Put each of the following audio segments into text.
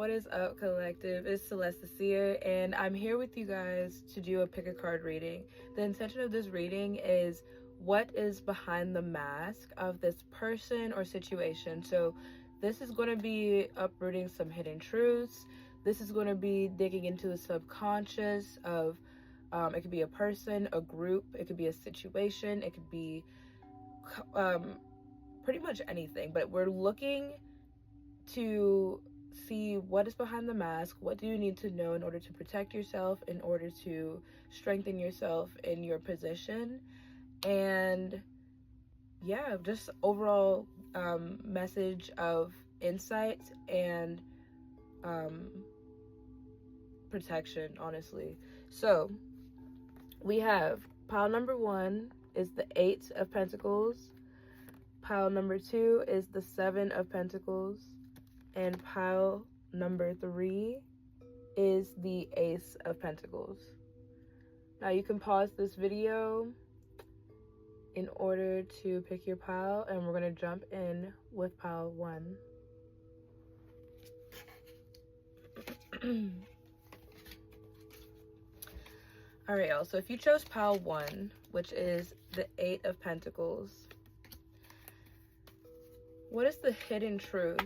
What is up, collective? It's Celeste the Seer, and I'm here with you guys to do a pick a card reading. The intention of this reading is what is behind the mask of this person or situation. So this is going to be uprooting some hidden truths. This is going to be digging into the subconscious of it could be a person, a group, it could be a situation, it could be pretty much anything, but we're looking to see what is behind the mask. What do you need to know in order to protect yourself, in order to strengthen yourself in your position, and yeah, just overall message of insight and protection, honestly. So we have pile number 1 is the 8 of Pentacles, pile number 2 is the 7 of Pentacles, and pile number 3 is the Ace of Pentacles. Now you can pause this video in order to pick your pile, and we're going to jump in with pile 1. Alright, y'all, so if you chose pile 1, which is the 8 of Pentacles, what is the hidden truth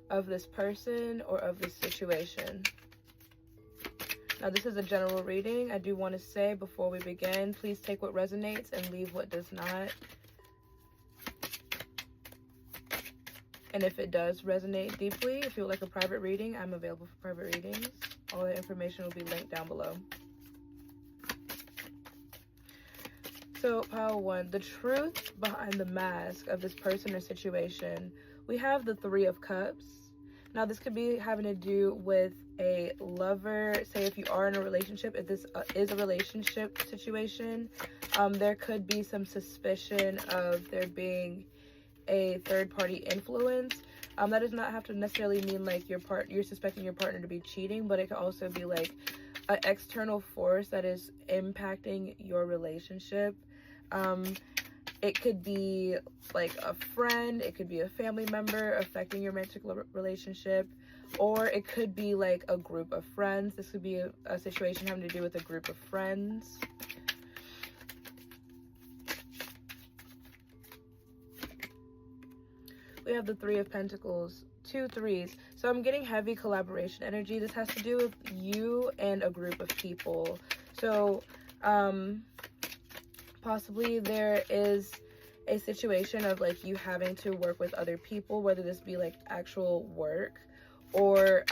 of this person or of this situation? Now, this is a general reading. I do want to say before we begin, please take what resonates and leave what does not. And if it does resonate deeply, if you would like a private reading, I'm available for private readings. All the information will be linked down below. So, pile 1, the truth behind the mask of this person or situation. We have the 3 of Cups. Now, this could be having to do with a lover. Say if you are in a relationship, if this is a relationship situation, there could be some suspicion of there being a third-party influence. That does not have to necessarily mean like you're suspecting your partner to be cheating, but it could also be like an external force that is impacting your relationship. It could be like a friend, it could be a family member affecting your romantic relationship, or it could be like a group of friends. This could be a situation having to do with a group of friends. We have the 3 of Pentacles, 2 3s. So I'm getting heavy collaboration energy. This has to do with you and a group of people. So, possibly there is a situation of like you having to work with other people, whether this be like actual work, or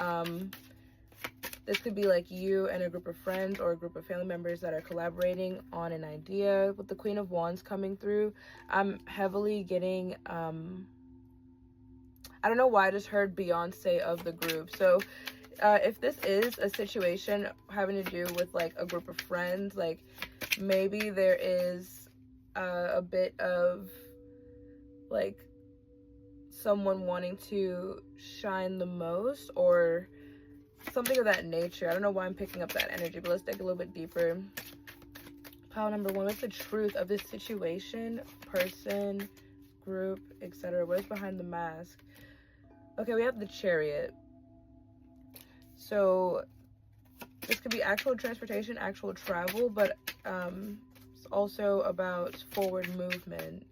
this could be like you and a group of friends or a group of family members that are collaborating on an idea. With the Queen of Wands coming through, I'm heavily getting I don't know why I just heard Beyonce of the group. So if this is a situation having to do with like a group of friends, like maybe there is a bit of like someone wanting to shine the most or something of that nature. I don't know why I'm picking up that energy, but let's dig a little bit deeper. Pile number 1, what's the truth of this situation, person, group, etc.? What is behind the mask? Okay, we have the Chariot. So this could be actual transportation, actual travel, but it's also about forward movement.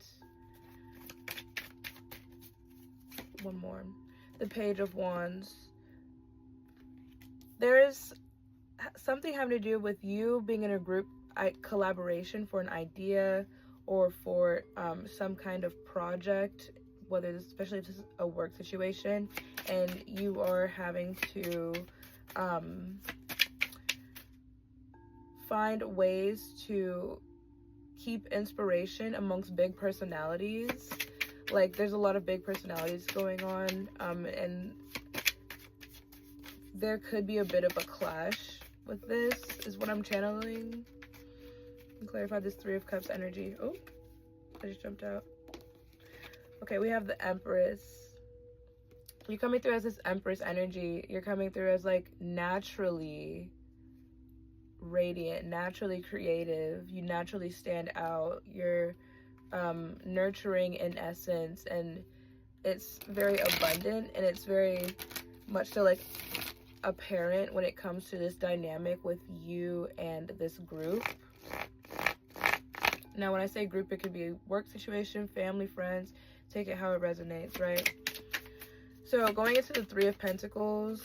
One more. The Page of Wands. There is something having to do with you being in a group collaboration for an idea or for some kind of project, whether this, especially if this is a work situation, and you are having to find ways to keep inspiration amongst big personalities. Like there's a lot of big personalities going on, and there could be a bit of a clash with this, is what I'm channeling. And clarify this 3 of Cups energy. Oh, I just jumped out. Okay, we have the Empress. You're coming through as this Empress energy. You're coming through as like naturally radiant, naturally creative. You naturally stand out. You're nurturing in essence, and it's very abundant, and it's very much so like apparent when it comes to this dynamic with you and this group. Now, when I say group, it could be a work situation, family, friends. Take it how it resonates, right? So going into the Three of Pentacles,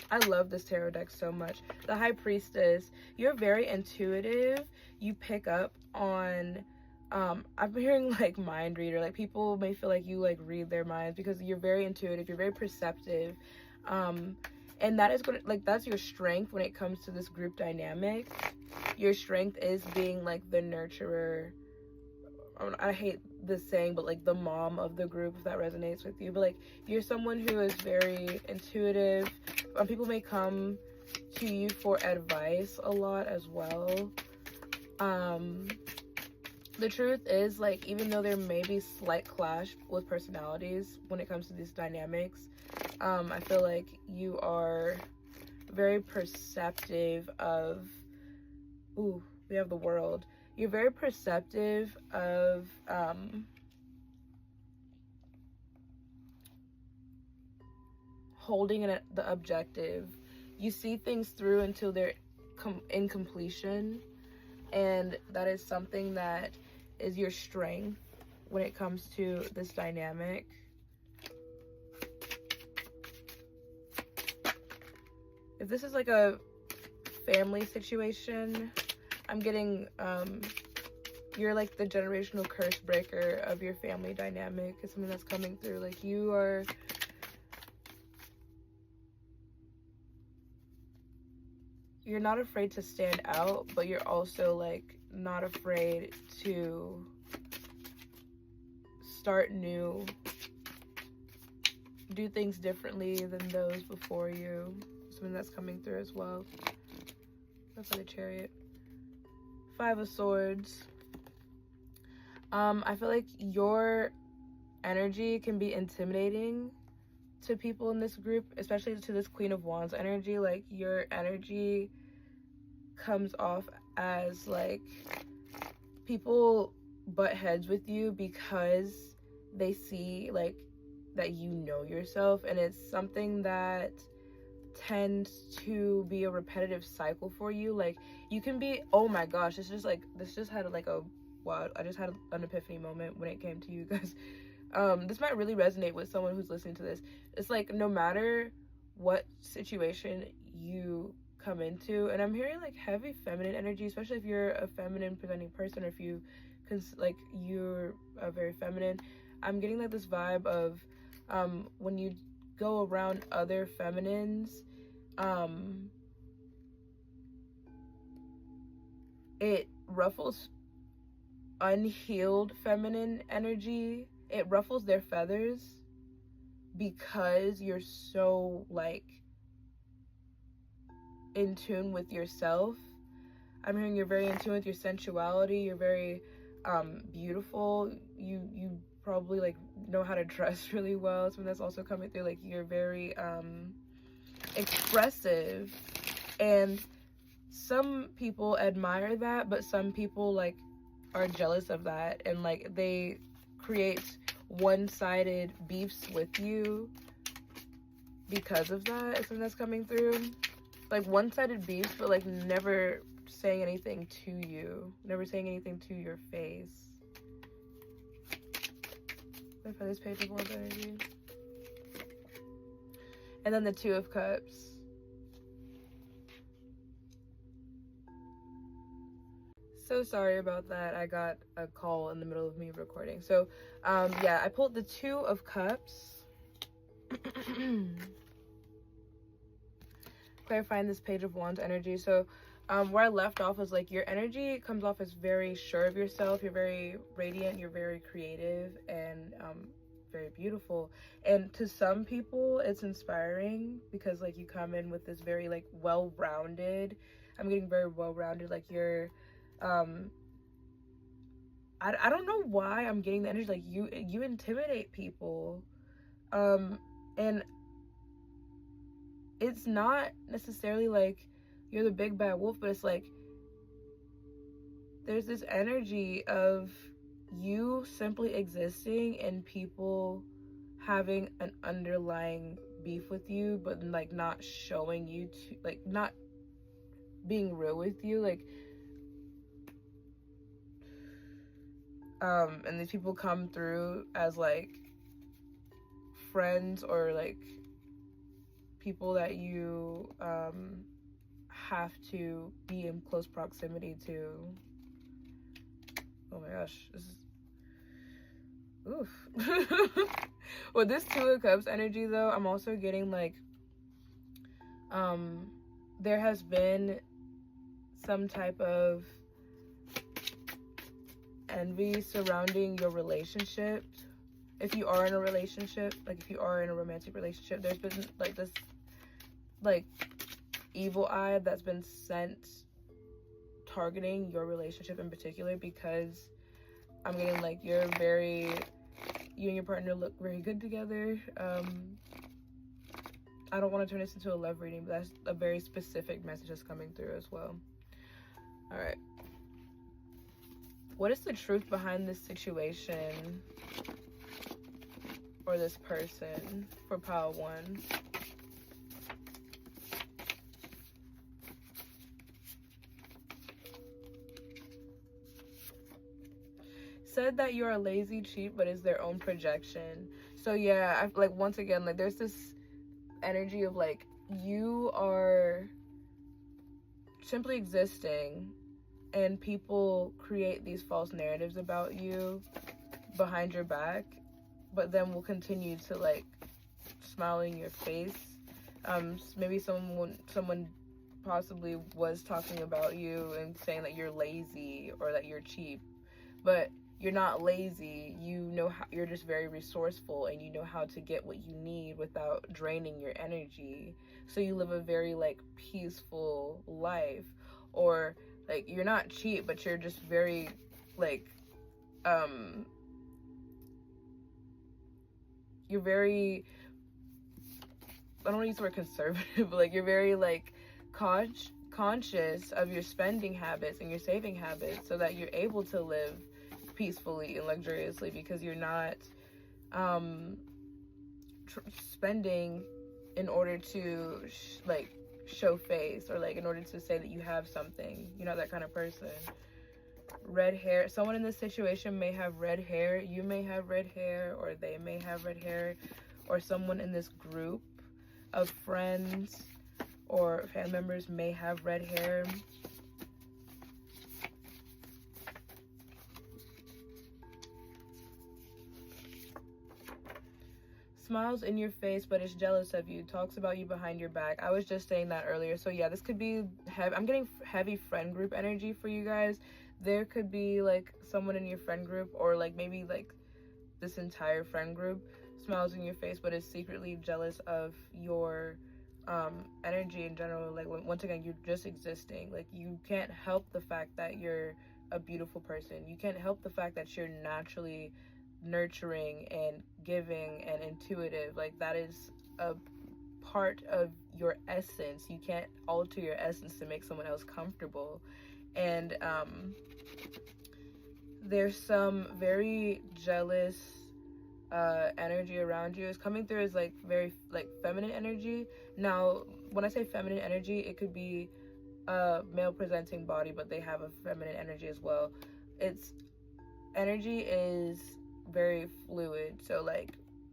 I love this tarot deck so much. The High Priestess, you're very intuitive. You pick up on, I'm hearing like mind reader. Like people may feel like you like read their minds because you're very intuitive. You're very perceptive. And that is going to, like, that's your strength when it comes to this group dynamic. Your strength is being like the nurturer. I hate this saying, but like the mom of the group, if that resonates with you. But like you're someone who is very intuitive. People may come to you for advice a lot as well. The truth is, like, even though there may be slight clash with personalities when it comes to these dynamics, I feel like you are very perceptive of, ooh, we have the World. You're very perceptive of holding the objective. You see things through until they're in completion, and that is something that is your strength when it comes to this dynamic. If this is like a family situation, I'm getting you're like the generational curse breaker of your family dynamic. It's something that's coming through. Like you're not afraid to stand out, but you're also like not afraid to start new, do things differently than those before you. Something that's coming through as well. That's like a Chariot. Five of Swords. I feel like your energy can be intimidating to people in this group, especially to this Queen of Wands energy. Like your energy comes off as like people butt heads with you because they see like that you know yourself, and it's something that tends to be a repetitive cycle for you. Like you can be, oh my gosh, this just had like a wow, I just had an epiphany moment when it came to you guys. This might really resonate with someone who's listening to this. It's like no matter what situation you come into, and I'm hearing like heavy feminine energy, especially if you're a feminine presenting person, or if you like you're very feminine. I'm getting like this vibe of when you go around other feminines, it ruffles unhealed feminine energy. It ruffles their feathers because you're so like in tune with yourself. I'm hearing you're very in tune with your sensuality. You're very beautiful. You probably like know how to dress really well. So that's also coming through. Like you're very expressive, and some people admire that, but some people like are jealous of that, and like they create one-sided beefs with you because of that. Something that's coming through, like one-sided beefs, but like never saying anything to you, never saying anything to your face. For this Page of Wands energy, and then the Two of Cups. So sorry about that. I got a call in the middle of me recording. So yeah, I pulled the Two of Cups. Clarifying this Page of Wands energy. So where I left off was like your energy comes off as very sure of yourself. You're very radiant. You're very creative and very beautiful. And to some people, it's inspiring because like you come in with this very like well-rounded. I'm getting very well-rounded. Like you're I don't know why I'm getting the energy like you intimidate people, and it's not necessarily like you're the big bad wolf, but it's like there's this energy of you simply existing and people having an underlying beef with you, but like not showing you to, like not being real with you, like and these people come through as like friends or like people that you have to be in close proximity to. Oh my gosh, this is oof. With this Two of Cups energy though, I'm also getting like there has been some type of envy surrounding your relationship. If you are in a relationship, like if you are in a romantic relationship, there's been like this like evil eye that's been sent targeting your relationship in particular, because I'm getting like you and your partner look very good together. I don't want to turn this into a love reading, but that's a very specific message that's coming through as well. All right. What is the truth behind this situation or this person for pile 1? Said that you're a lazy cheat, but it's their own projection. So yeah, I like once again, like there's this energy of like you are simply existing and people create these false narratives about you behind your back, but then will continue to like smile in your face. Maybe someone possibly was talking about you and saying that you're lazy or that you're cheap, but you're not lazy. You know how, you're just very resourceful, and you know how to get what you need without draining your energy. So you live a very like peaceful life. Or like you're not cheap, but you're just very like you're very, I don't want to use the word conservative, but like you're very like conscious of your spending habits and your saving habits, so that you're able to live peacefully and luxuriously, because you're not spending in order to like show face, or like in order to say that you have something. You're not that kind of person. Red hair. Someone in this situation may have red hair. You may have red hair, or they may have red hair, or someone in this group of friends or family members may have red hair. Smiles in your face, but is jealous of you. Talks about you behind your back. I was just saying that earlier. So yeah, this could be I'm getting heavy friend group energy for you guys. There could be like someone in your friend group, or like maybe like this entire friend group smiles in your face, but is secretly jealous of your energy in general. Like once again, you're just existing. Like you can't help the fact that you're a beautiful person. You can't help the fact that you're naturally nurturing and giving and intuitive. Like that is a part of your essence. You can't alter your essence to make someone else comfortable. And there's some very jealous energy around you. It's coming through as like very like feminine energy. Now when I say feminine energy, it could be a male presenting body, but they have a feminine energy as well. It's energy is very fluid, so like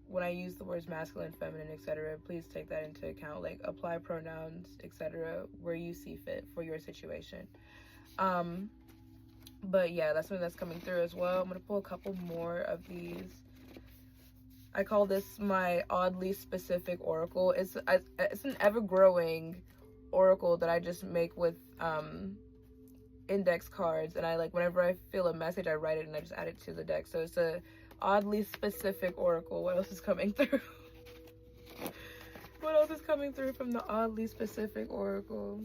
when I use the words masculine, feminine, etc., please take that into account. Like apply pronouns, etc., where you see fit for your situation. But yeah, that's something that's coming through as well. I'm gonna pull a couple more of these. I call this my oddly specific oracle. It's an ever-growing oracle that I just make with index cards, and I like whenever I feel a message, I write it and I just add it to the deck. So it's a oddly specific oracle. What else is coming through? What else is coming through from the oddly specific oracle?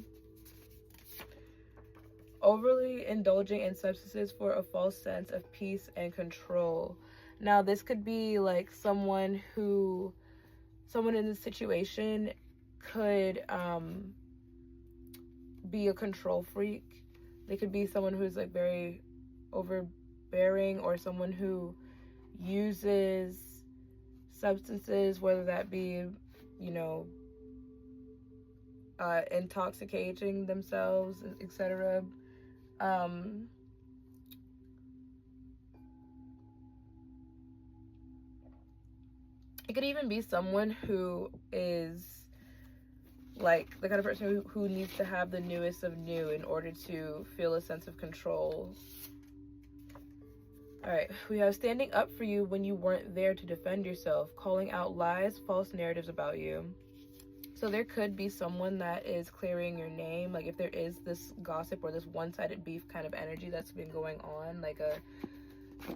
Overly indulging in substances for a false sense of peace and control. Now this could be like someone in this situation could be a control freak. They could be someone who's like very overbearing, or someone who uses substances, whether that be, you know, intoxicating themselves, etc. It could even be someone who is like the kind of person who needs to have the newest of new in order to feel a sense of control. All right, we have standing up for you when you weren't there to defend yourself, calling out lies, false narratives about you. So there could be someone that is clearing your name, like if there is this gossip or this one-sided beef kind of energy that's been going on, like a,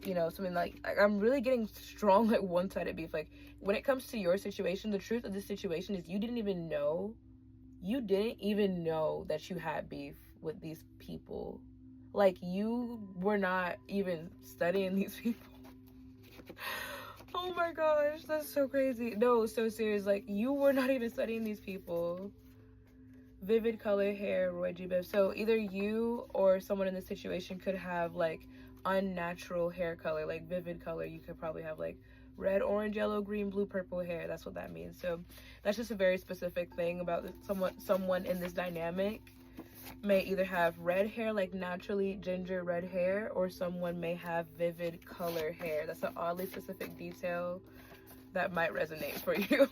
you know, something like I'm really getting strong, like one-sided beef. Like when it comes to your situation, the truth of the situation is you didn't even know that you had beef with these people. Like you were not even studying these people. Oh my gosh, that's so crazy. No, so serious. Like you were not even studying these people. Vivid color hair, Roy G. Biv. So either you or someone in this situation could have like unnatural hair color, like vivid color. You could probably have like red, orange, yellow, green, blue, purple hair. That's what that means. So that's just a very specific thing about someone in this dynamic may either have red hair, like naturally ginger red hair, or someone may have vivid color hair. That's an oddly specific detail that might resonate for you.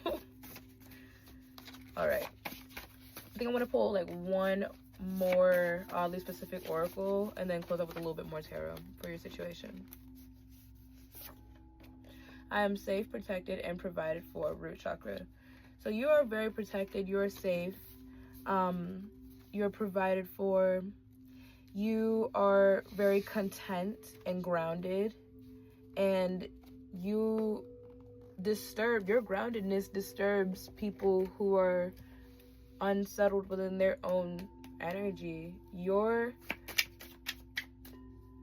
All right, I think I want to pull like one more oddly specific oracle and then close up with a little bit more tarot for your situation. I am safe, protected, and provided for, root chakra. So you are very protected, you're safe, you're provided for, you are very content and grounded, and your groundedness disturbs people who are unsettled within their own energy. Your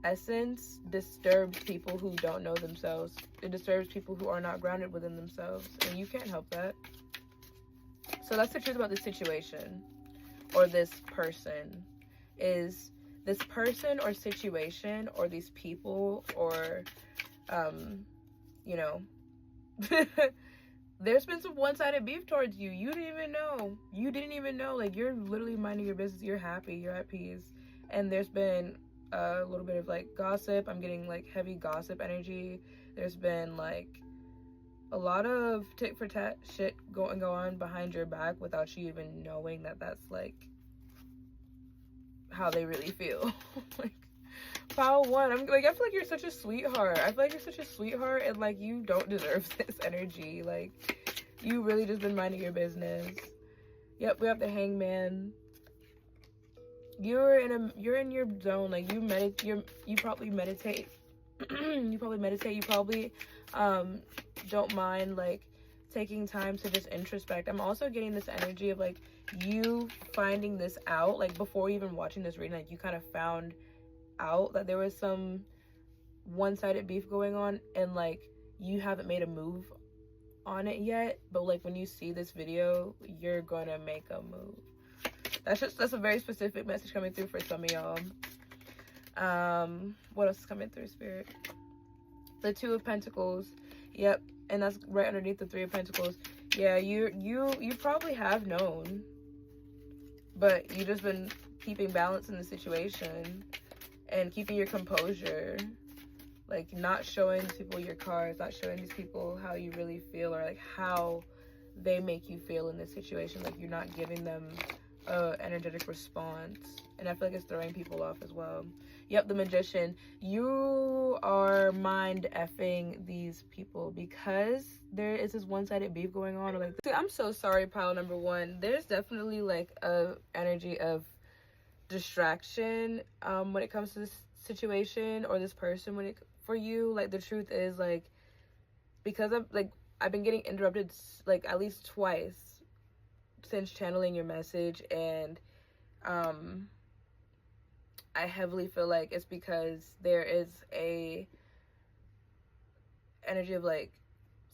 essence disturbs people who don't know themselves. It disturbs people who are not grounded within themselves, and you can't help that. So that's the truth about this situation or this person, is this person or situation or these people or you know, there's been some one-sided beef towards you. You didn't even know. Like you're literally minding your business, you're happy, you're at peace, and there's been a little bit of like gossip. I'm getting like heavy gossip energy. There's been like a lot of tit for tat shit going on behind your back without you even knowing that that's like how they really feel. Like pile one, I feel like you're such a sweetheart. And like you don't deserve this energy. Like you really just been minding your business. Yep, we have the Hangman. You're in your zone. Like you probably meditate. You probably don't mind like taking time to just introspect. I'm also getting this energy of like you finding this out, like before even watching this reading, like you kind of found out that there was some one-sided beef going on, and like you haven't made a move on it yet, but like when you see this video, you're gonna make a move. That's a very specific message coming through for some of y'all. What else is coming through, Spirit? The Two of Pentacles. Yep, and that's right underneath the Three of Pentacles. Yeah, you probably have known, but you just been keeping balance in the situation and keeping your composure, like not showing these people your cards, not showing these people how you really feel or like how they make you feel in this situation. Like you're not giving them a energetic response, and I feel like it's throwing people off as well. Yep, the Magician. You are mind effing these people because there is this one-sided beef going on. Or like, I'm so sorry, pile number one. There's definitely like a energy of distraction when it comes to this situation or this person for you. Like the truth is, like, because I've been getting interrupted like at least twice since channeling your message, and I heavily feel like it's because there is a energy of like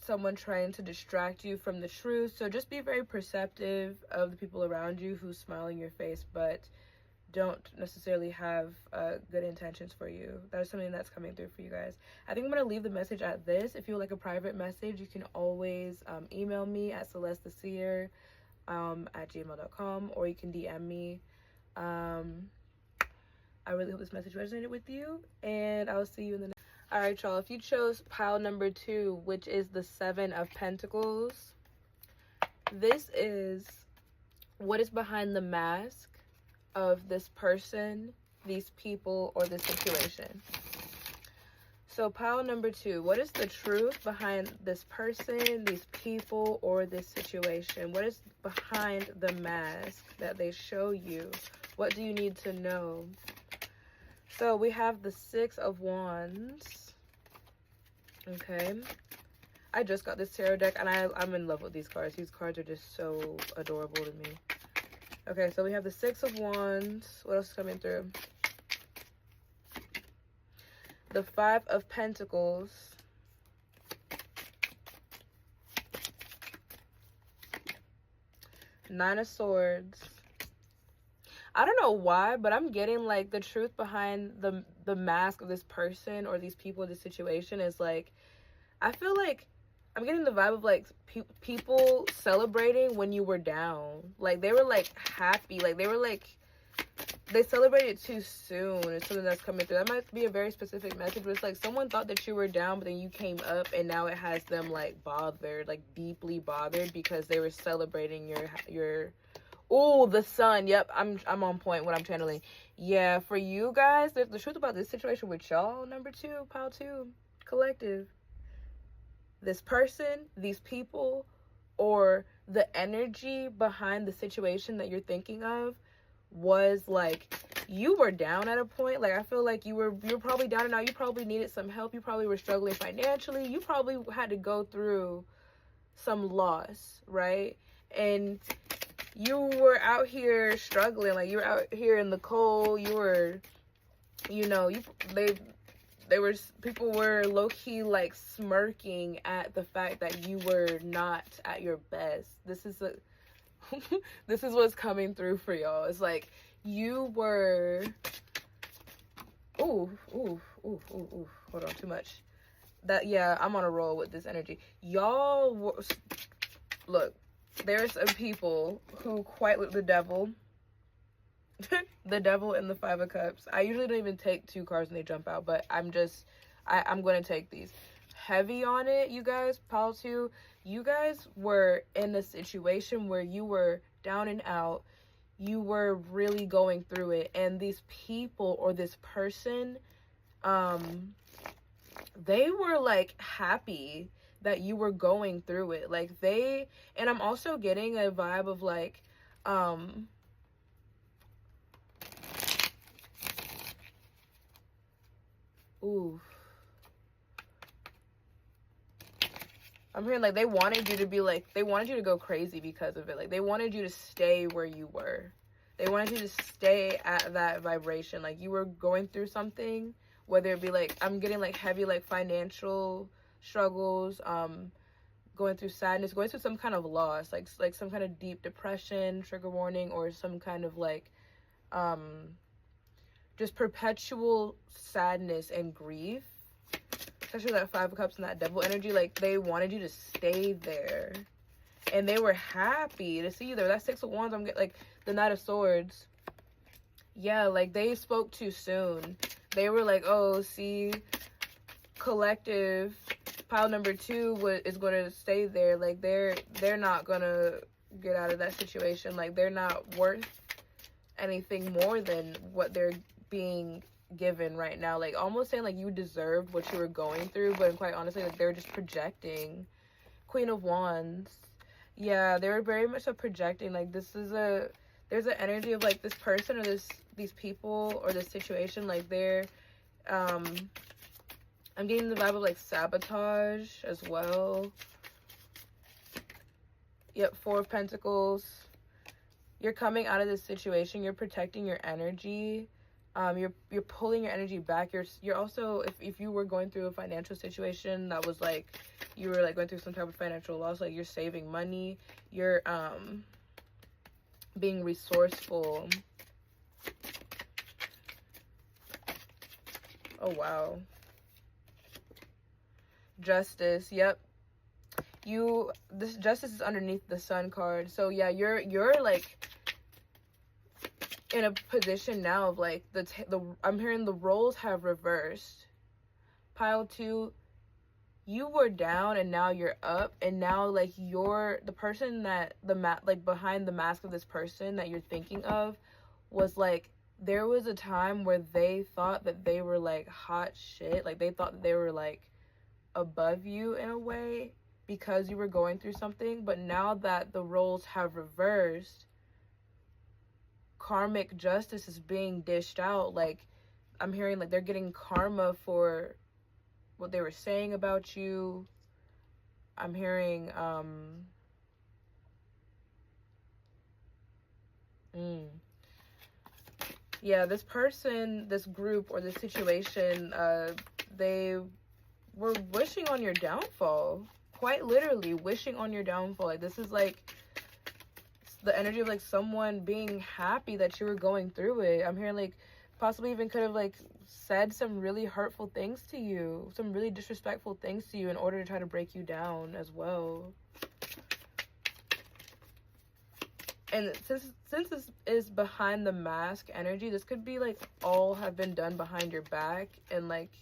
someone trying to distract you from the truth. So just be very perceptive of the people around you who smile in your face but don't necessarily have good intentions for you. That's something that's coming through for you guys. I think I'm going to leave the message at this. If you would like a private message, you can always email me at celestetheseer at gmail.com, or you can DM me. I really hope this message resonated with you, and I'll see you in the next. All right, y'all. If you chose pile number 2, which is the 7 of Pentacles, this is what is behind the mask of this person, these people, or this situation. So pile number 2, what is the truth behind this person, these people, or this situation? What is behind the mask that they show you? What do you need to know? So we have the 6 of Wands. Okay. I just got this tarot deck, and I'm in love with these cards. These cards are just so adorable to me. Okay, so we have the 6 of Wands. What else is coming through? The 5 of Pentacles. Nine of Swords. I don't know why, but I'm getting like the truth behind the mask of this person or these people, this situation is like, I feel like I'm getting the vibe of like people celebrating when you were down. Like they were like happy, like they were like, they celebrated too soon. It's something that's coming through. That might be a very specific message, but it's like someone thought that you were down, but then you came up, and now it has them like bothered, like deeply bothered, because they were celebrating your oh, the sun. Yep, I'm on point when I'm channeling. Yeah, for you guys, the truth about this situation with y'all, number 2, pile 2, collective. This person, these people, or the energy behind the situation that you're thinking of was like, you were down at a point. Like, I feel like you were probably down and now you probably needed some help. You probably were struggling financially. You probably had to go through some loss, right? And you were out here struggling, like you were out here in the cold. You were, you know, people were low-key like smirking at the fact that you were not at your best. This is this is what's coming through for y'all. It's like you were, ooh, hold on, too much. Yeah, I'm on a roll with this energy. Y'all were, look, there's some people who quite with the devil. The devil and the 5 of Cups. I usually don't even take 2 cards when they jump out, but I'm going to take these. Heavy on it, you guys. Pile 2. You guys were in a situation where you were down and out. You were really going through it. And these people or this person, they were like happy that you were going through it. Like and I'm also getting a vibe of like, ooh, I'm hearing like they wanted you to be like, they wanted you to go crazy because of it. Like they wanted you to stay where you were. They wanted you to stay at that vibration. Like you were going through something, whether it be like, I'm getting like heavy like financial struggles, going through sadness, going through some kind of loss, like some kind of deep depression, trigger warning, or some kind of like just perpetual sadness and grief, especially that 5 of Cups and that devil energy. Like they wanted you to stay there, and they were happy to see you there. That 6 of Wands, I'm getting like the Knight of Swords. Yeah, like they spoke too soon. They were like, oh, see, collective, pile number 2 is going to stay there. Like they're not going to get out of that situation. Like they're not worth anything more than what they're being given right now. Like almost saying like you deserved what you were going through, but quite honestly, like they're just projecting. Queen of Wands. Yeah, they were very much so projecting. Like there's an energy of like this person or these people or this situation, like they're I'm getting the vibe of like sabotage as well. Yep, 4 of Pentacles. You're coming out of this situation. You're protecting your energy. You're pulling your energy back. You're also, if you were going through a financial situation that was like, you were like going through some type of financial loss, like you're saving money. You're being resourceful. Oh, wow. Justice. Yep. This justice is underneath the sun card. So yeah, you're like in a position now of like I'm hearing the roles have reversed. Pile 2, you were down and now you're up, and now like you're the person that like behind the mask of this person that you're thinking of was like, there was a time where they thought that they were like hot shit, like they thought that they were like above you in a way because you were going through something. But now that the roles have reversed, karmic justice is being dished out. Like I'm hearing like they're getting karma for what they were saying about you. I'm hearing yeah, this person, this group, or this situation, they were wishing on your downfall. Quite literally wishing on your downfall. Like this is like the energy of like someone being happy that you were going through it. I'm hearing like possibly even could have like said some really hurtful things to you, some really disrespectful things to you in order to try to break you down as well. And since this is behind the mask energy, this could be like all have been done behind your back, and like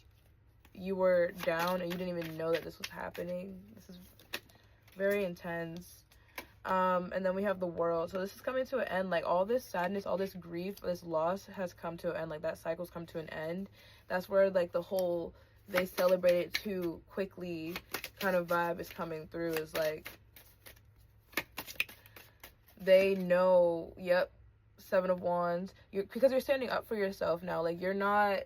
you were down and you didn't even know that this was happening. This is very intense. And then we have the world. So this is coming to an end. Like all this sadness, all this grief, this loss has come to an end. Like that cycle's come to an end. That's where like the whole they celebrate it too quickly kind of vibe is coming through. Is like they know, yep, 7 of Wands. Because you're standing up for yourself now. Like you're not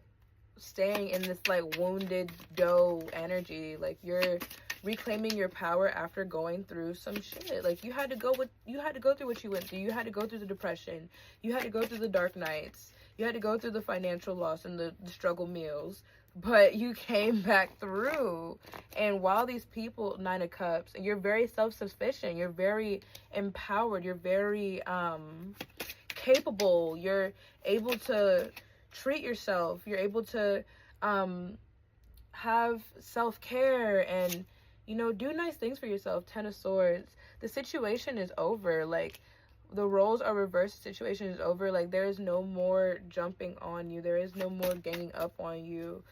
staying in this like wounded doe energy. Like you're reclaiming your power after going through some shit. Like you had to go through what you went through. You had to go through the depression. You had to go through the dark nights. You had to go through the financial loss and the struggle meals. But you came back through. And while these people, 9 of Cups, and you're very self-sufficient, you're very empowered, you're very capable, you're able to treat yourself, you're able to have self-care and, you know, do nice things for yourself. 10 of Swords. The situation is over. Like the roles are reversed. The situation is over. Like there is no more jumping on you. There is no more ganging up on you.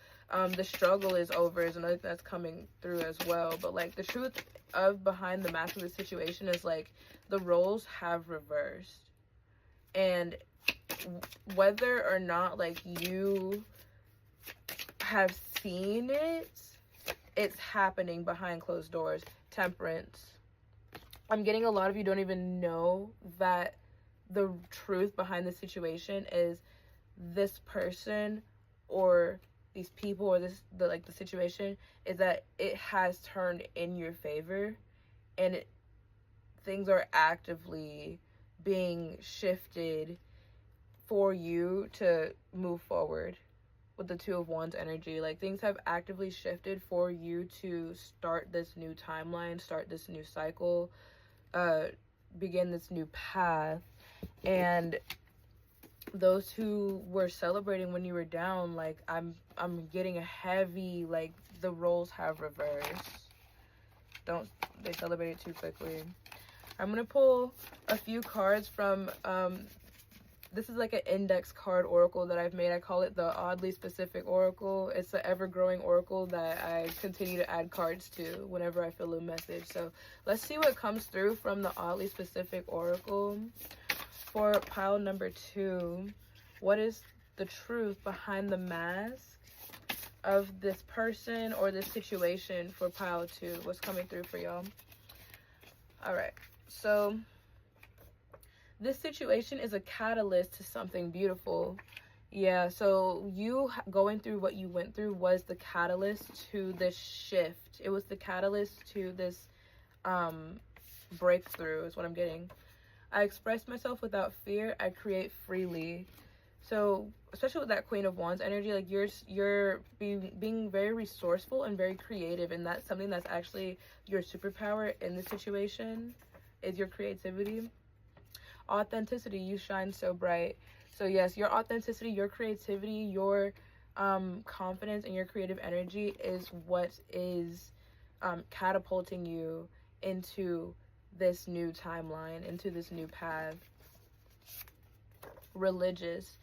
The struggle is over is another thing that's coming through as well. But like the truth of behind the mask of the situation is like the roles have reversed. And whether or not like you have seen it, it's happening behind closed doors. Temperance. I'm getting a lot of you don't even know that the truth behind the situation is this person or these people or the situation is that it has turned in your favor, and things are actively being shifted for you to move forward. With the 2 of Wands energy, like things have actively shifted for you to start this new timeline, start this new cycle, begin this new path. And those who were celebrating when you were down, like I'm getting a heavy, like the roles have reversed. Don't they celebrate it too quickly. I'm gonna pull a few cards from this is like an index card oracle that I've made. I call it the Oddly Specific Oracle. It's an ever-growing oracle that I continue to add cards to whenever I feel a message. So let's see what comes through from the Oddly Specific Oracle. For pile number 2, what is the truth behind the mask of this person or this situation for pile 2? What's coming through for y'all? All right, so this situation is a catalyst to something beautiful. Yeah, so you going through what you went through was the catalyst to this shift. It was the catalyst to this breakthrough is what I'm getting. I express myself without fear. I create freely. So especially with that Queen of Wands energy, like you're being very resourceful and very creative, and that's something that's actually your superpower in this situation is your creativity. Authenticity, you shine so bright. So yes, your authenticity, your creativity, your confidence and your creative energy is what is catapulting you into this new timeline, into this new path. Religious.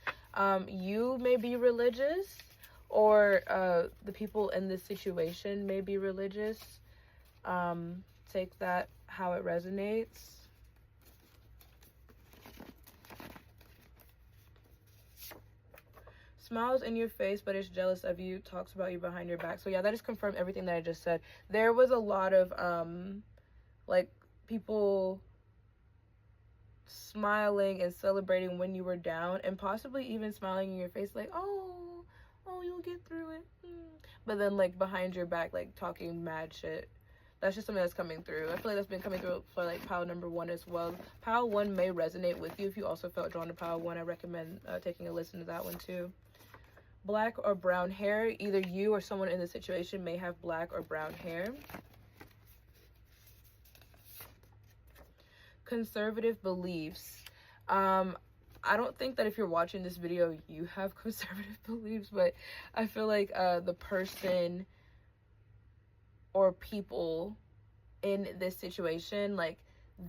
You may be religious, or the people in this situation may be religious. Take that how it resonates. Smiles in your face, but is jealous of you, talks about you behind your back. So yeah, that just confirmed everything that I just said. There was a lot of like people smiling and celebrating when you were down, and possibly even smiling in your face like, oh, you'll get through it. But then like behind your back, like talking mad shit. That's just something that's coming through. I feel like that's been coming through for like pile number 1 as well. Pile 1 may resonate with you. If you also felt drawn to pile 1, I recommend taking a listen to that one too. Black or brown hair. Either you or someone in the situation may have black or brown hair. Conservative beliefs. I don't think that if you're watching this video you have conservative beliefs, but I feel like the person or people in this situation, like,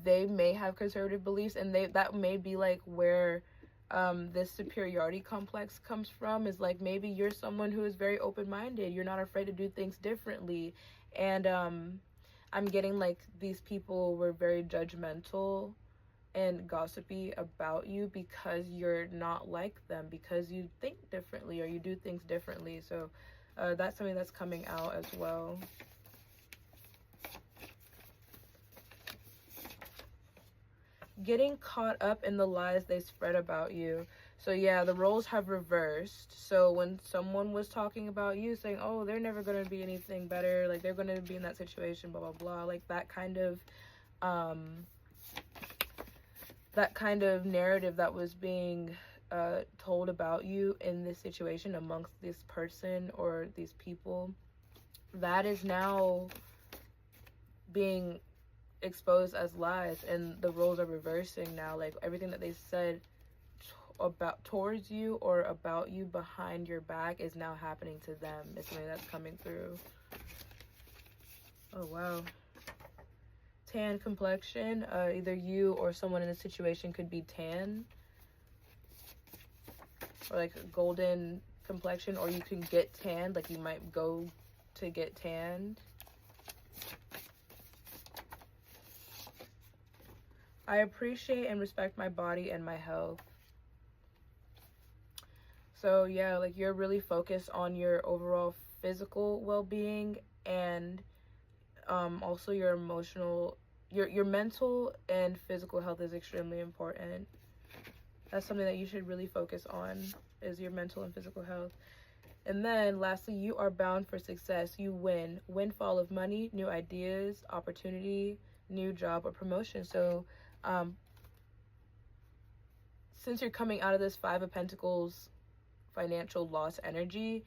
they may have conservative beliefs, and that may be like where this superiority complex comes from. Is like, maybe you're someone who is very open-minded, you're not afraid to do things differently, and I'm getting like these people were very judgmental and gossipy about you because you're not like them, because you think differently or you do things differently. So that's something that's coming out as well. Getting caught up in the lies they spread about you. So yeah, the roles have reversed. So when someone was talking about you, saying, oh, they're never going to be anything better, like they're going to be in that situation, blah blah blah, like that kind of narrative that was being told about you in this situation amongst this person or these people, that is now being exposed as lies, and the roles are reversing now. Like everything that they said about towards you or about you behind your back is now happening to them. It's something that's coming through. Oh wow. Tan complexion. Either you or someone in a situation could be tan, or like a golden complexion, or you can get tanned, like you might go to get tanned. I appreciate and respect my body and my health. So yeah, like you're really focused on your overall physical well-being, and also your emotional, your mental and physical health is extremely important. That's something that you should really focus on, is your mental and physical health. And then lastly, you are bound for success. You win. Windfall of money, new ideas, opportunity, new job or promotion. So since you're coming out of this 5 of Pentacles financial loss energy,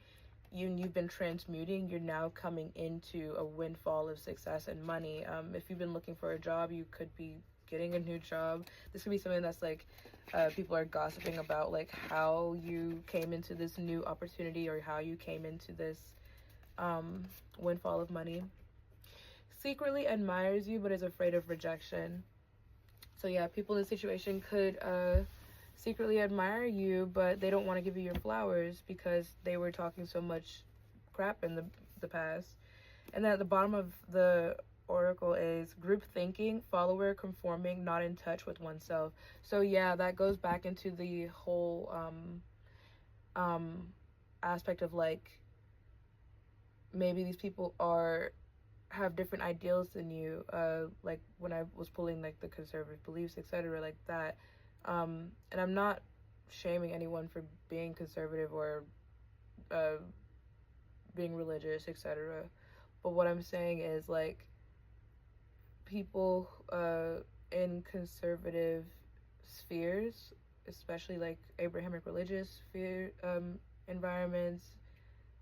you've been transmuting, you're now coming into a windfall of success and money. If you've been looking for a job, you could be getting a new job. This could be something that's like people are gossiping about, like how you came into this new opportunity or how you came into this windfall of money. Secretly admires you but is afraid of rejection. So yeah, people in this situation could secretly admire you, but they don't want to give you your flowers because they were talking so much crap in the past. And then at the bottom of the oracle is group thinking, follower, conforming, not in touch with oneself. So yeah, that goes back into the whole aspect of like, maybe these people have different ideals than you, like when I was pulling like the conservative beliefs, etc., like that. And I'm not shaming anyone for being conservative or being religious, etc. But what I'm saying is, like, people in conservative spheres, especially like Abrahamic religious sphere environments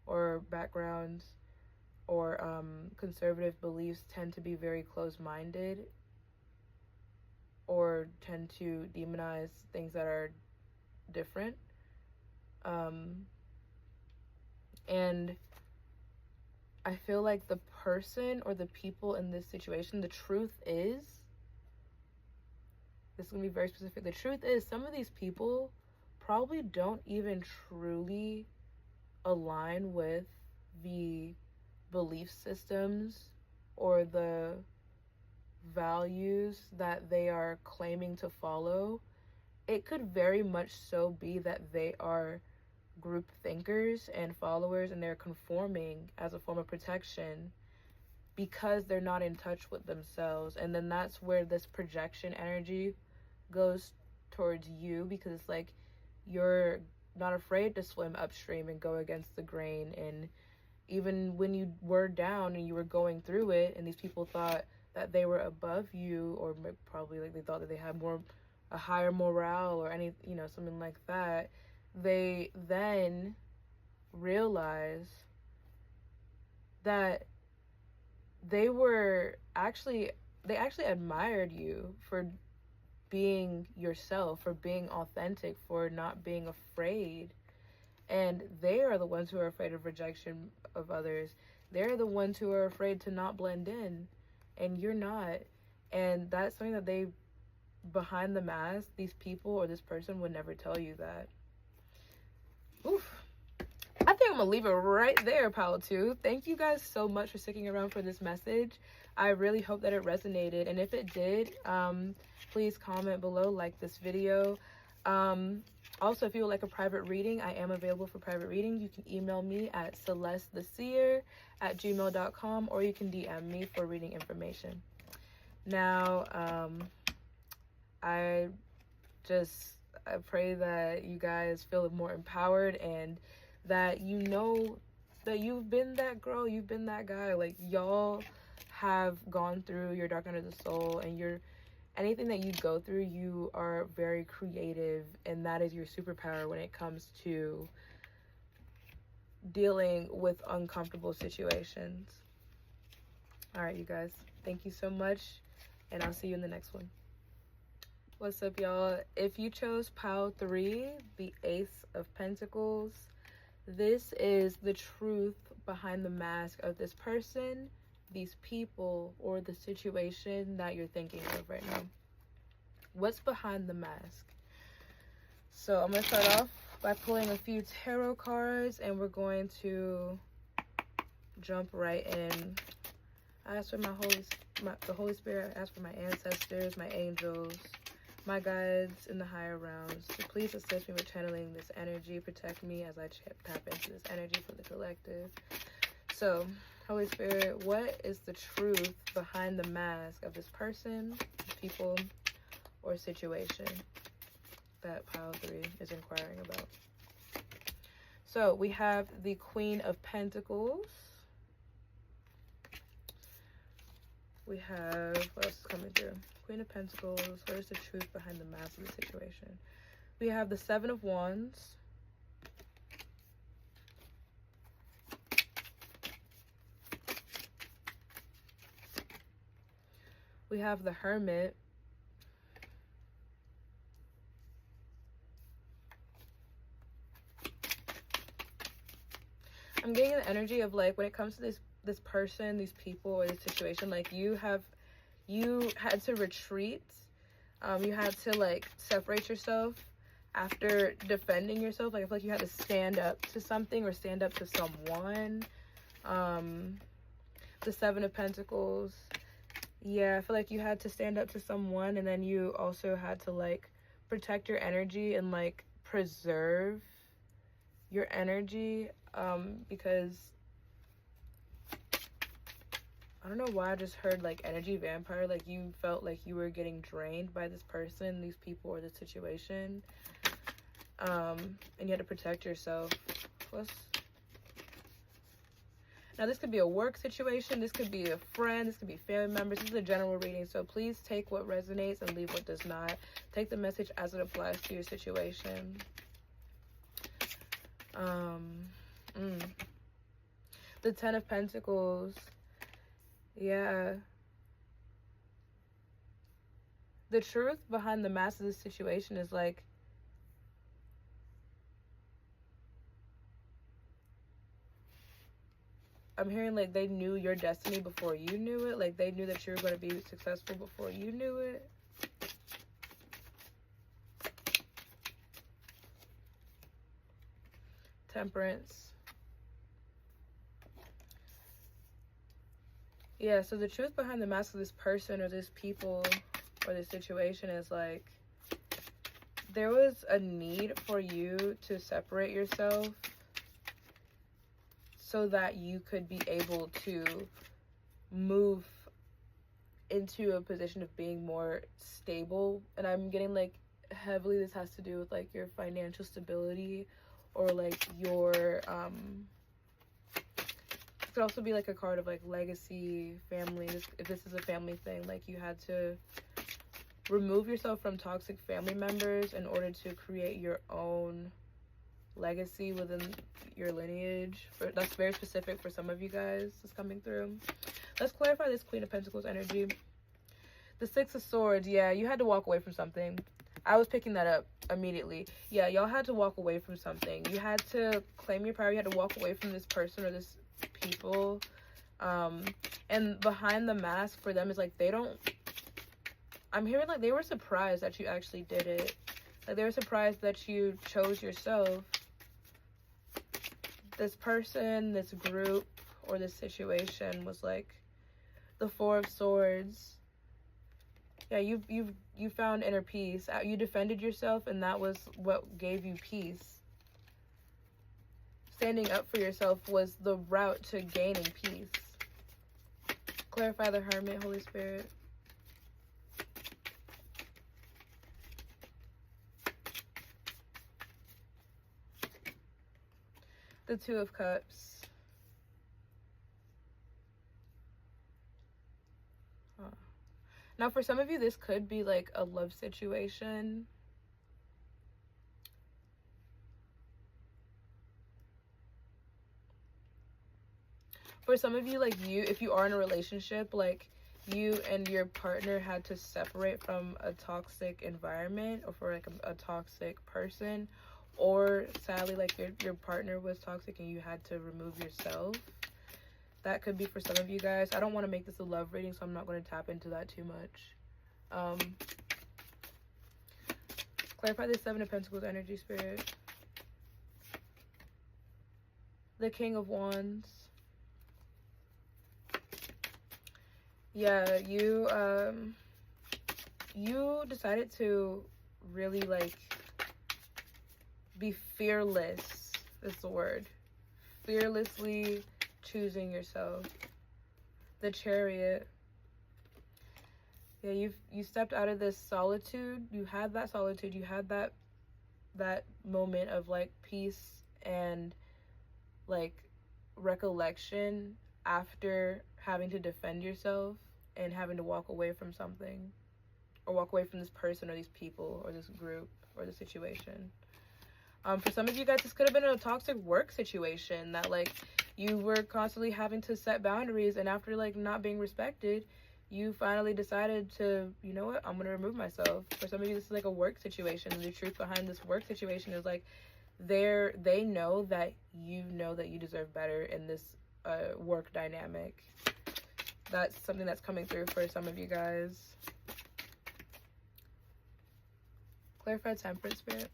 or backgrounds, or conservative beliefs, tend to be very closed-minded or tend to demonize things that are different. And I feel like the person or the people in this situation, the truth is, this is going to be very specific. The truth is, some of these people probably don't even truly align with the belief systems or the values that they are claiming to follow. It could very much so be that they are group thinkers and followers, and they're conforming as a form of protection because they're not in touch with themselves. And then that's where this projection energy goes towards you, because it's like you're not afraid to swim upstream and go against the grain. And even when you were down and you were going through it, and these people thought that they were above you, or probably like they thought that they had a higher morale or any, something like that, they then realize that they actually admired you for being yourself, for being authentic, for not being afraid. And they are the ones who are afraid of rejection of others. They're the ones who are afraid to not blend in, and you're not. And that's something that they, behind the mask, these people or this person would never tell you that. Oof. I think I'm gonna leave it right there, pile 2. Thank you guys so much for sticking around for this message. I really hope that it resonated, and if it did, please comment below, like this video. Also, if you would like a private reading, I am available for private reading. You can email me at celestetheseer@gmail.com, or you can DM me for reading information. Now, I pray that you guys feel more empowered, and that you know that you've been that girl, you've been that guy. Like, y'all have gone through your dark night of the soul, and anything that you go through, you are very creative, and that is your superpower when it comes to dealing with uncomfortable situations. All right, you guys, thank you so much, and I'll see you in the next one. What's up, y'all? If you chose pile 3, the Ace of Pentacles, this is the truth behind the mask of this person, these people, or the situation that you're thinking of right now. What's behind the mask? So I'm going to start off by pulling a few tarot cards, and we're going to jump right in. I ask for the Holy Spirit. I ask for my ancestors, my angels, my guides in the higher realms to please assist me with channeling this energy. Protect me as I tap into this energy for the collective. So, Holy Spirit, what is the truth behind the mask of this person, people, or situation that pile 3 is inquiring about? So we have the Queen of Pentacles. We have, what else is coming through? Queen of Pentacles, what is the truth behind the mask of the situation? We have the Seven of Wands. We have the Hermit. I'm getting the energy of, like, when it comes to this person, these people, or this situation, like, you had to retreat. You had to, like, separate yourself after defending yourself. Like, I feel like you had to stand up to something or stand up to someone. The Seven of Pentacles. Yeah, I feel like you had to stand up to someone, and then you also had to, like, protect your energy and, like, preserve your energy, because I don't know why I just heard, like, energy vampire. Like, you felt like you were getting drained by this person, these people, or this situation, and you had to protect yourself. Now, this could be a work situation, this could be a friend, this could be family members. This is a general reading, so please take what resonates and leave what does not. Take the message as it applies to your situation. The Ten of Pentacles. Yeah. The truth behind the mask of this situation is, like, I'm hearing like they knew your destiny before you knew it. Like they knew that you were going to be successful before you knew it. Temperance. Yeah, so the truth behind the mask of this person or this people or this situation is like there was a need for you to separate yourself so that you could be able to move into a position of being more stable. And I'm getting like heavily this has to do with like your financial stability or like your it could also be like a card of like legacy, family. If this is a family thing, like you had to remove yourself from toxic family members in order to create your own legacy within your lineage. That's very specific for some of you guys is coming through. Let's clarify this Queen of Pentacles energy. The Six of Swords. Yeah, you had to walk away from something. I was picking that up immediately. Yeah, y'all had to walk away from something. You had to claim your power. You had to walk away from this person or this people. And behind the mask for them is like they don't, I'm hearing like they were surprised that you actually did it. Like they were surprised that you chose yourself. This person, this group, or this situation was like the Four of Swords. Yeah, you found inner peace. You defended yourself, and that was what gave you peace. Standing up for yourself was the route to gaining peace. Clarify the Hermit, Holy Spirit. The Two of Cups. Now, for some of you, this could be like a love situation. For some of you, like if you are in a relationship, like you and your partner had to separate from a toxic environment or for like a toxic person, or sadly, like your partner was toxic and you had to remove yourself. That could be for some of you guys. I don't want to make this a love reading, so I'm not going to tap into that too much. Clarify the Seven of Pentacles energy, Spirit. The King of Wands. Yeah, you decided to really like be fearless is the word. Fearlessly choosing yourself. The Chariot. Yeah, you stepped out of this solitude. You had that solitude. You had that moment of like peace and like recollection after having to defend yourself and having to walk away from something or walk away from this person or these people or this group or the situation. For some of you guys, this could have been a toxic work situation that like you were constantly having to set boundaries, and after like not being respected, you finally decided to, you know what, I'm going to remove myself. For some of you, this is like a work situation, and the truth behind this work situation is like they know that you deserve better in this work dynamic. That's something that's coming through for some of you guys. Clarify Temperance, Spirit.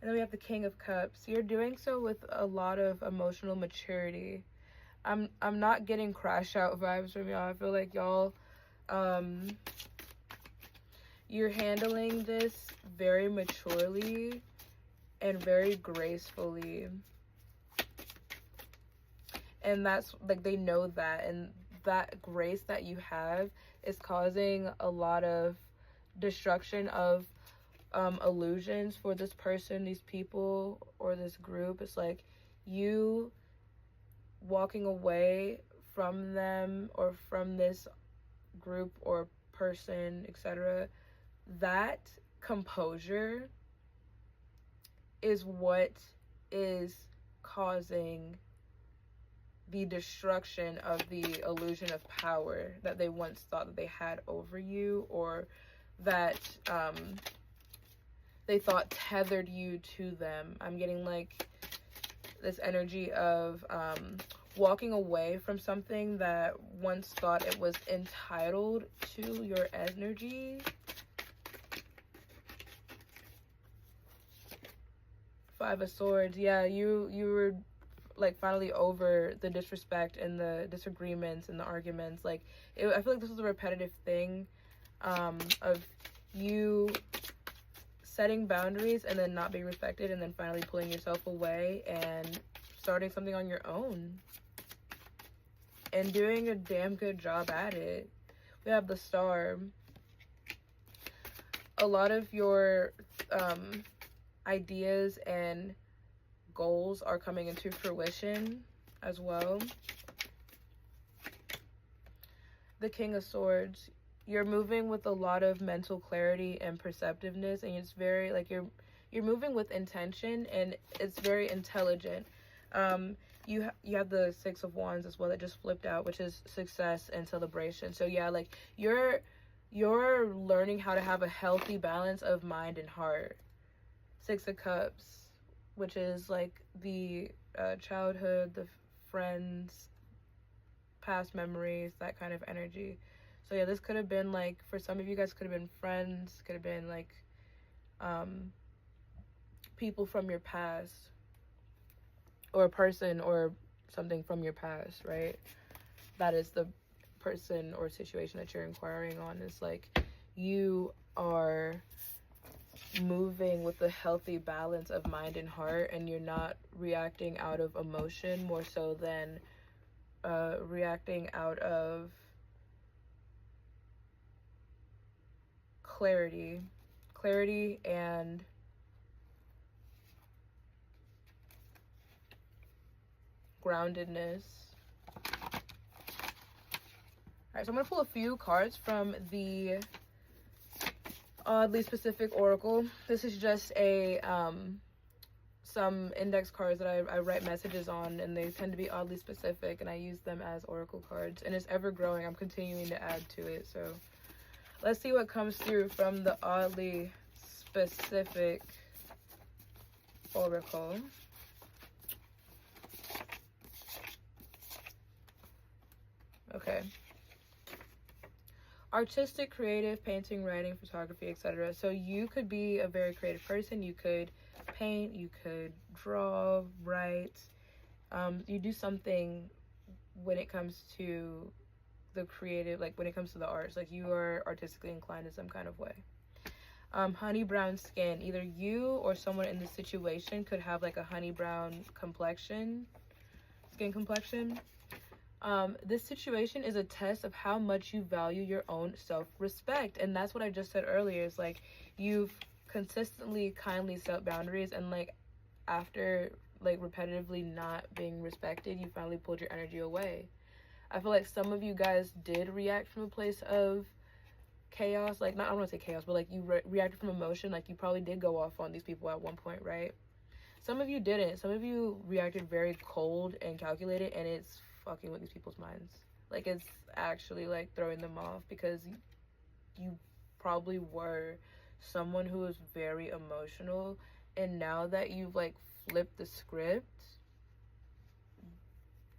And then we have the King of Cups. You're doing so with a lot of emotional maturity. I'm not getting crash out vibes from y'all. I feel like y'all you're handling this very maturely and very gracefully. And that's like they know that, and that grace that you have is causing a lot of destruction of illusions for this person, these people, or this group. It's like you walking away from them or from this group or person, etc. That composure is what is causing the destruction of the illusion of power that they once thought that they had over you, or that they thought tethered you to them. I'm getting like this energy of walking away from something that once thought it was entitled to your energy. Five of Swords. Yeah, you were like finally over the disrespect and the disagreements and the arguments. Like I feel like this was a repetitive thing of you setting boundaries and then not being respected, and then finally pulling yourself away and starting something on your own and doing a damn good job at it. We have the Star. A lot of your ideas and goals are coming into fruition as well. The King of Swords. You're moving with a lot of mental clarity and perceptiveness, and it's very like you're moving with intention, and it's very intelligent. You have the Six of Wands as well that just flipped out, which is success and celebration. So yeah, like you're learning how to have a healthy balance of mind and heart. Six of Cups, which is like the childhood, the friends, past memories, that kind of energy. So yeah, this could have been like, for some of you guys, could have been friends, could have been like people from your past, or a person or something from your past, right? That is the person or situation that you're inquiring on. Is like you are moving with a healthy balance of mind and heart, and you're not reacting out of emotion more so than reacting out of clarity and groundedness. All right, so I'm gonna pull a few cards from the oddly specific oracle. This is just a some index cards that I write messages on, and they tend to be oddly specific, and I use them as oracle cards, and it's ever growing. I'm continuing to add to it. So let's see what comes through from the oddly specific oracle. Okay. Artistic, creative, painting, writing, photography, etc. So you could be a very creative person. You could paint, you could draw, write. You do something when it comes to the creative, like when it comes to the arts, like you are artistically inclined in some kind of way. Honey brown skin. Either you or someone in this situation could have like a honey brown skin complexion. This situation is a test of how much you value your own self-respect, and that's what I just said earlier. Is like you've consistently kindly set boundaries, and like after like repetitively not being respected, you finally pulled your energy away. I feel like some of you guys did react from a place of chaos, like not, I don't want to say chaos, but like you reacted from emotion. Like you probably did go off on these people at one point, right? Some of you didn't. Some of you reacted very cold and calculated, and it's fucking with these people's minds. Like it's actually like throwing them off, because you probably were someone who was very emotional, and now that you've like flipped the script,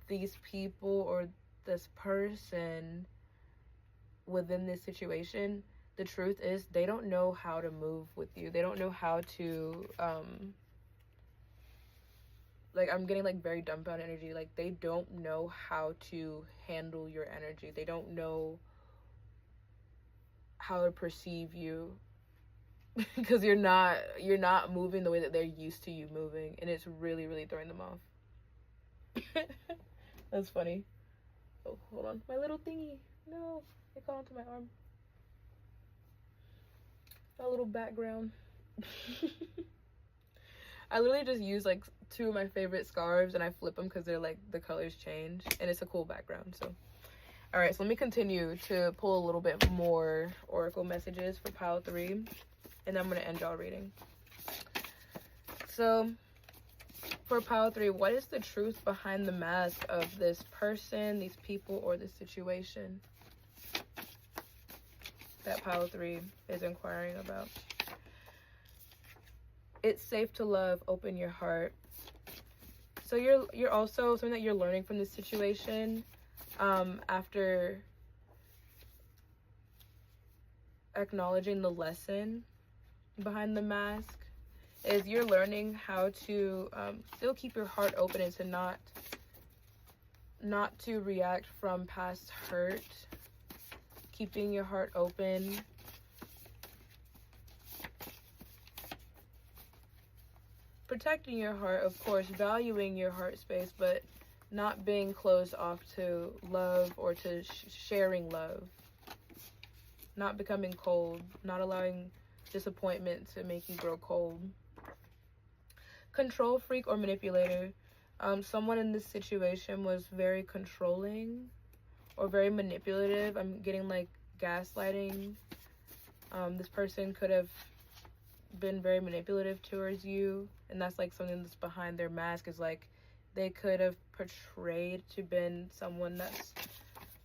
these people or this person within this situation, the truth is they don't know how to move with you. They don't know how to like I'm getting like very dumbfounded energy. Like they don't know how to handle your energy. They don't know how to perceive you because you're not moving the way that they're used to you moving, and it's really, really throwing them off. That's funny. Oh, hold on. My little thingy. No, it caught onto my arm. A little background. I literally just use like two of my favorite scarves, and I flip them because they're like the colors change, and it's a cool background. So all right, so let me continue to pull a little bit more oracle messages for pile 3, and then I'm going to end y'all reading. So for pile 3, what is the truth behind the mask of this person, these people, or this situation that pile 3 is inquiring about? It's safe to love. Open your heart. So you're also something that you're learning from this situation, after acknowledging the lesson behind the mask, is you're learning how to still keep your heart open and to not to react from past hurt. Keeping your heart open. Protecting your heart, of course, valuing your heart space, but not being closed off to love or to sharing love. Not becoming cold, not allowing disappointment to make you grow cold. Control freak or manipulator. Someone in this situation was very controlling or very manipulative. I'm getting like gaslighting. This person could have been very manipulative towards you, and that's like something that's behind their mask, is like they could have portrayed to been someone that's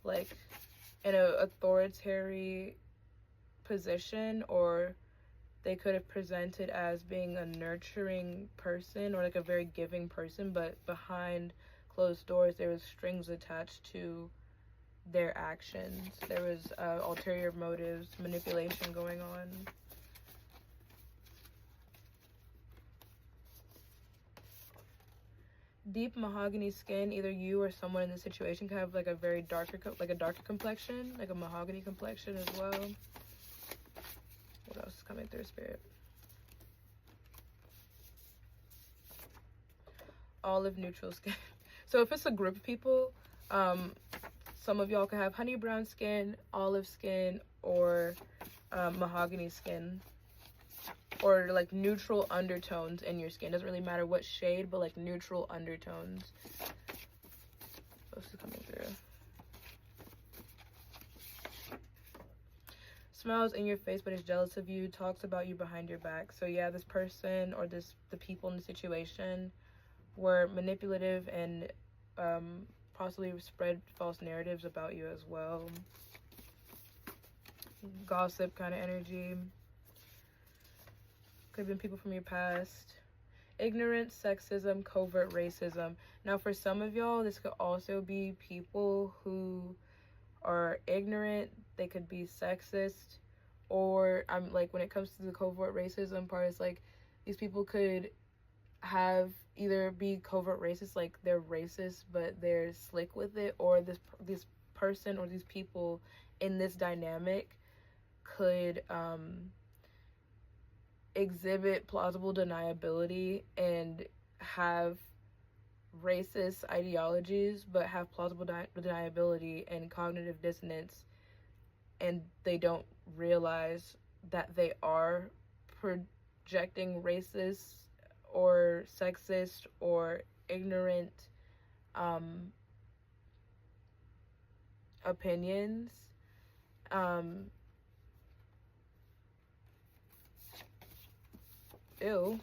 like in an authoritarian position, or they could have presented as being a nurturing person or like a very giving person, but behind closed doors there was strings attached to their actions. There was ulterior motives, manipulation going on. Deep mahogany skin. Either you or someone in this situation could have like a very darker complexion, like a mahogany complexion as well. What else is coming through, Spirit? Olive neutral skin. So if it's a group of people, some of y'all could have honey brown skin, olive skin, or mahogany skin, or like neutral undertones in your skin. Doesn't really matter what shade, but like neutral undertones. What else is coming through? Smiles in your face but is jealous of you, talks about you behind your back. So yeah, this person or the people in the situation were manipulative and possibly spread false narratives about you as well. Gossip kind of energy. Could have been people from your past. Ignorance, sexism, covert racism. Now for some of y'all, this could also be people who are ignorant. They could be sexist, or I'm like, when it comes to the covert racism part, it's like these people could have either be covert racist, like they're racist but they're slick with it, or this person or these people in this dynamic could exhibit plausible deniability and have racist ideologies but have plausible deniability and cognitive dissonance, and they don't realize that they are projecting racist or sexist or ignorant opinions. Ew.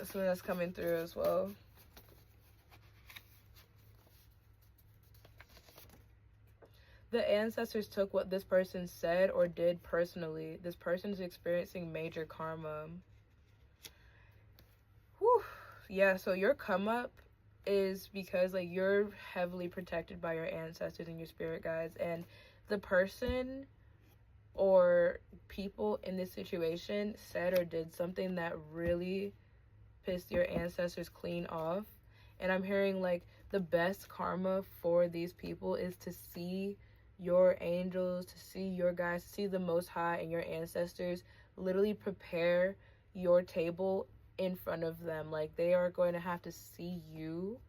So that's coming through as well. The ancestors took what this person said or did personally. This person is experiencing major karma. Whew. Yeah, so your come up is because like you're heavily protected by your ancestors and your spirit guides, and the person or people in this situation said or did something that really pissed your ancestors clean off. And I'm hearing like the best karma for these people is to see your angels, to see your guys, to see the Most High and your ancestors literally prepare your table in front of them. Like they are going to have to see you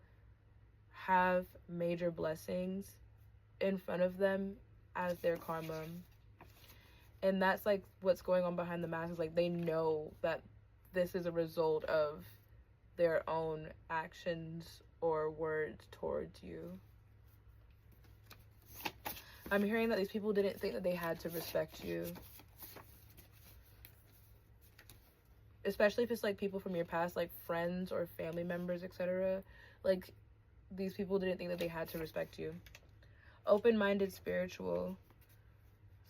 have major blessings in front of them as their karma. And that's like what's going on behind the mask, is like they know that this is a result of their own actions or words towards you. I'm hearing that these people didn't think that they had to respect you. Especially if it's like people from your past, like friends or family members, etc. Like these people didn't think that they had to respect you. Open-minded spiritual.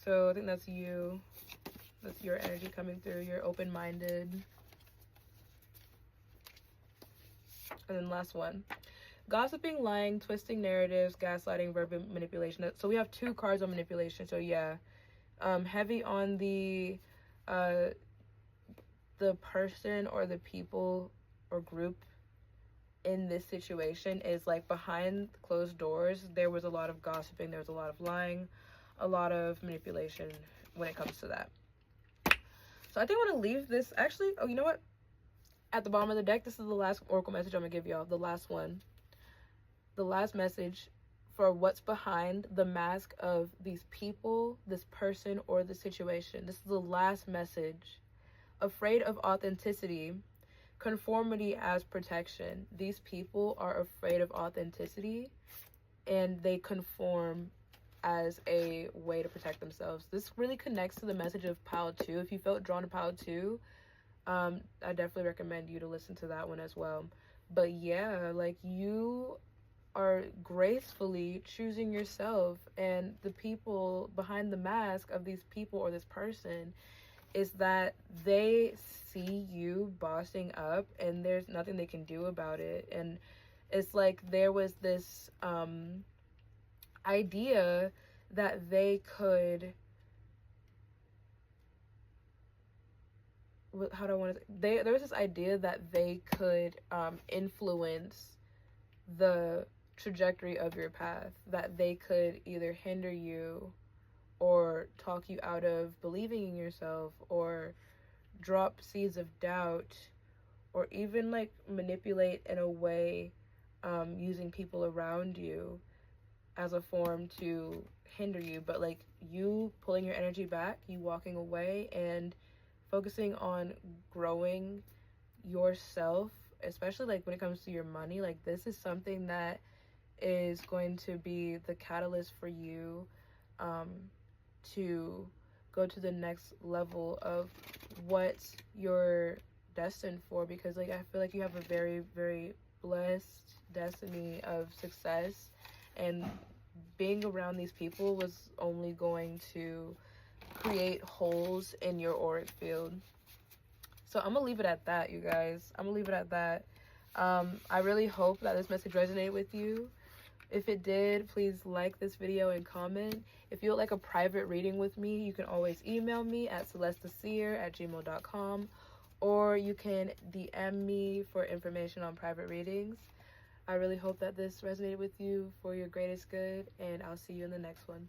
So I think that's you. That's your energy coming through. You're open-minded. And then last one. Gossiping, lying, twisting narratives, gaslighting, verbal manipulation. So we have 2 cards on manipulation. So yeah, heavy on the person or the people or group in this situation is like behind closed doors. There was a lot of gossiping. There was a lot of lying, a lot of manipulation when it comes to that. So I think I'm going to leave this. Actually, oh, you know what? At the bottom of the deck, this is the last oracle message I'm going to give y'all. The last one. The last message for what's behind the mask of these people, this person, or the situation. This is the last message. Afraid of authenticity, conformity as protection. These people are afraid of authenticity and they conform as a way to protect themselves. This really connects to the message of pile 2. If you felt drawn to pile 2, I definitely recommend you to listen to that one as well. But yeah, like, you are gracefully choosing yourself, and the people behind the mask of these people or this person is that they see you bossing up and there's nothing they can do about it. And it's like there was this idea that they could, how do I want to say, there was this idea that they could influence the trajectory of your path, that they could either hinder you or talk you out of believing in yourself, or drop seeds of doubt, or even like manipulate in a way, using people around you as a form to hinder you. But like, you pulling your energy back, you walking away and focusing on growing yourself, especially like when it comes to your money, like this is something that is going to be the catalyst for you to go to the next level of what you're destined for. Because like, I feel like you have a very, very blessed destiny of success, and being around these people was only going to create holes in your auric field. So I'm gonna leave it at that, you guys. I'm gonna leave it at that. I really hope that this message resonated with you. If it did, please like this video and comment. If you would like a private reading with me, you can always email me at celestetheseer@gmail.com, or you can DM me for information on private readings. I really hope that this resonated with you for your greatest good, and I'll see you in the next one.